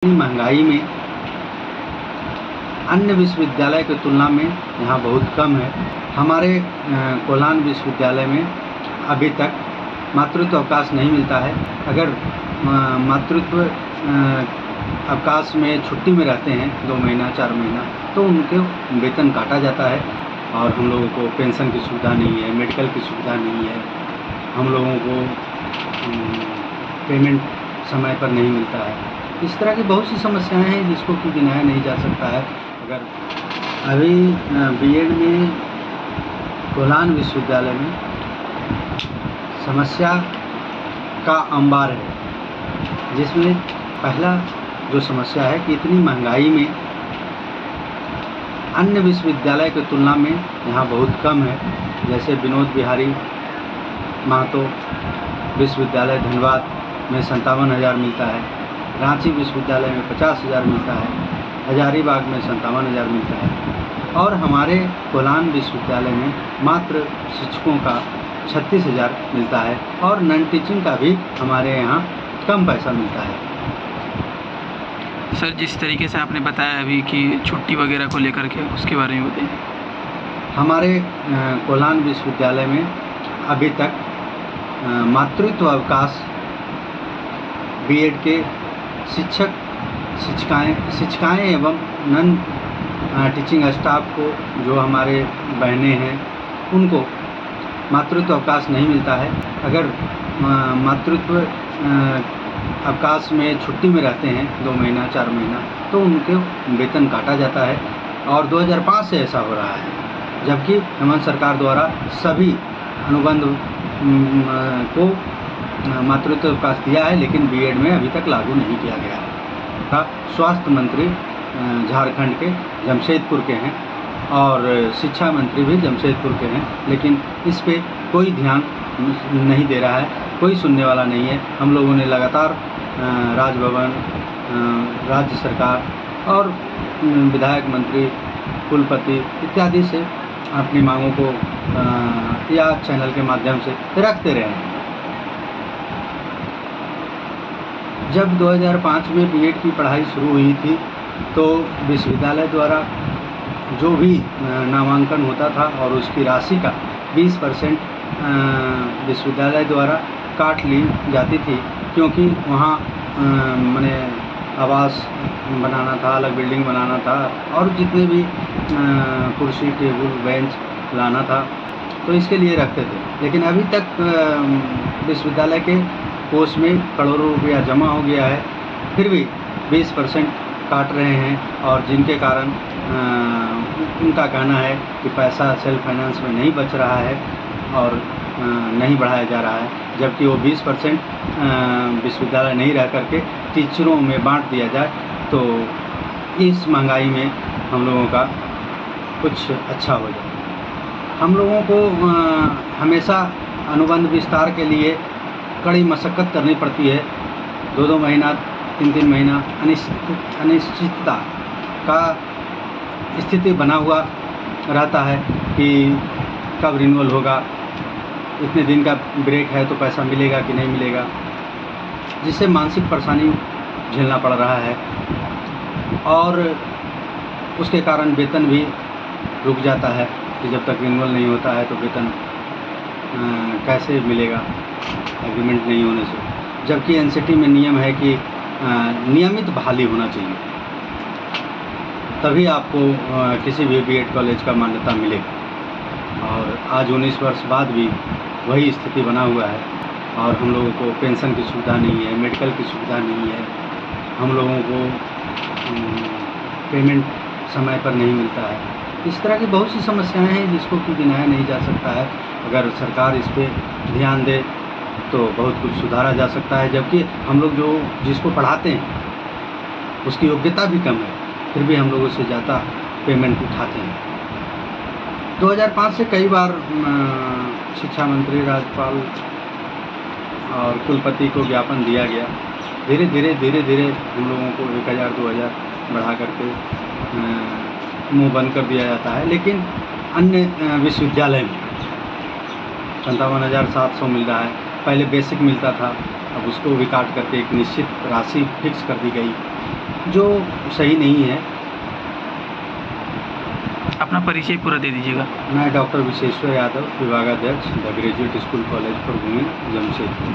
इतनी महंगाई में अन्य विश्वविद्यालय की तुलना में यहाँ बहुत कम है। हमारे कोल्हान विश्वविद्यालय में अभी तक मातृत्व अवकाश नहीं मिलता है। अगर मातृत्व अवकाश में छुट्टी में रहते हैं 2 महीना 4 महीना तो उनके वेतन काटा जाता है और हम लोगों को पेंशन की सुविधा नहीं है, मेडिकल की सुविधा नहीं है। हम लोगों को पेमेंट समय पर नहीं मिलता है। इस तरह की बहुत सी समस्याएं हैं जिसको कि गिनाया नहीं जा सकता है। अगर अभी बीएड में कोल्हान विश्वविद्यालय में समस्या का अंबार है, जिसमें पहला जो समस्या है कि इतनी महंगाई में अन्य विश्वविद्यालय की तुलना में यहाँ बहुत कम है। जैसे विनोद बिहारी महतो विश्वविद्यालय धनबाद में 57,000 मिलता है, रांची विश्वविद्यालय में 50,000 मिलता है, हजारीबाग में 57,000 मिलता है और हमारे कोल्हान विश्वविद्यालय में मात्र शिक्षकों का 36,000 मिलता है और नॉन टीचिंग का भी हमारे यहाँ कम पैसा मिलता है। सर, जिस तरीके से आपने बताया अभी कि छुट्टी वगैरह को लेकर के, उसके बारे में बताइए। हमारे कोल्हान विश्वविद्यालय में अभी तक मातृत्व अवकाश बीएड के शिक्षिकाएं एवं नॉन टीचिंग स्टाफ को, जो हमारे बहनें हैं, उनको मातृत्व अवकाश नहीं मिलता है। अगर मातृत्व अवकाश में छुट्टी में रहते हैं 2 महीना 4 महीना तो उनके वेतन काटा जाता है और 2005 से ऐसा हो रहा है, जबकि हेमंत सरकार द्वारा सभी अनुबंध को मातृत्व अवकाश दिया है, लेकिन बीएड में अभी तक लागू नहीं किया गया है। स्वास्थ्य मंत्री झारखंड के जमशेदपुर के हैं और शिक्षा मंत्री भी जमशेदपुर के हैं, लेकिन इस पे कोई ध्यान नहीं दे रहा है, कोई सुनने वाला नहीं है। हम लोगों ने लगातार राजभवन, राज्य सरकार और विधायक मंत्री, कुलपति इत्यादि से अपनी मांगों को या चैनल के माध्यम से रखते रहे हैं। जब 2005 में बीएड की पढ़ाई शुरू हुई थी तो विश्वविद्यालय द्वारा जो भी नामांकन होता था और उसकी राशि का 20% विश्वविद्यालय द्वारा काट ली जाती थी, क्योंकि वहाँ माने आवास बनाना था, अलग बिल्डिंग बनाना था और जितने भी कुर्सी टेबल बेंच लाना था तो इसके लिए रखते थे। लेकिन अभी तक विश्वविद्यालय के कोष में करोड़ों रुपया जमा हो गया है, फिर भी 20% काट रहे हैं और जिनके कारण उनका कहना है कि पैसा सेल्फ फाइनेंस में नहीं बच रहा है और नहीं बढ़ाया जा रहा है, जबकि वो 20% विश्वविद्यालय नहीं रह करके टीचरों में बांट दिया जाए तो इस महंगाई में हम लोगों का कुछ अच्छा हो जाए। हम लोगों को हमेशा अनुबंध विस्तार के लिए कड़ी मशक्क़त करनी पड़ती है। 2-2 महीना 3-3 महीना अनिश्चितता का स्थिति बना हुआ रहता है कि कब रिन्यूअल होगा, इतने दिन का ब्रेक है तो पैसा मिलेगा कि नहीं मिलेगा, जिससे मानसिक परेशानी झेलना पड़ रहा है और उसके कारण वेतन भी रुक जाता है कि जब तक रिन्यूअल नहीं होता है तो वेतन कैसे मिलेगा एग्रीमेंट नहीं होने से। जबकि एनसीटी में नियम है कि नियमित बहाली होना चाहिए, तभी आपको किसी भी बीएड कॉलेज का मान्यता मिलेगी। और आज 19 वर्ष बाद भी वही स्थिति बना हुआ है और हम लोगों को पेंशन की सुविधा नहीं है, मेडिकल की सुविधा नहीं है, हम लोगों को पेमेंट समय पर नहीं मिलता है। इस तरह की बहुत सी समस्याएं हैं जिसको कि गिनाया नहीं जा सकता है। अगर सरकार इस पे ध्यान दे तो बहुत कुछ सुधारा जा सकता है, जबकि हम लोग जिसको पढ़ाते हैं उसकी योग्यता भी कम है, फिर भी हम लोग उससे ज़्यादा पेमेंट उठाते हैं। 2005 से कई बार शिक्षा मंत्री, राज्यपाल और कुलपति को ज्ञापन दिया गया। धीरे धीरे हम लोगों को 1,000-2,000 बढ़ा करके मुँह बंद कर दिया जाता है, लेकिन अन्य विश्वविद्यालय में 57,700 मिल रहा है। पहले बेसिक मिलता था, अब उसको भी काट करके एक निश्चित राशि फिक्स कर दी गई। जो सही नहीं है। अपना परिचय पूरा दे दीजिएगा। मैं डॉक्टर विश्वेश्वर यादव, विभागाध्यक्ष, the graduate school college for women, Jamshedpur.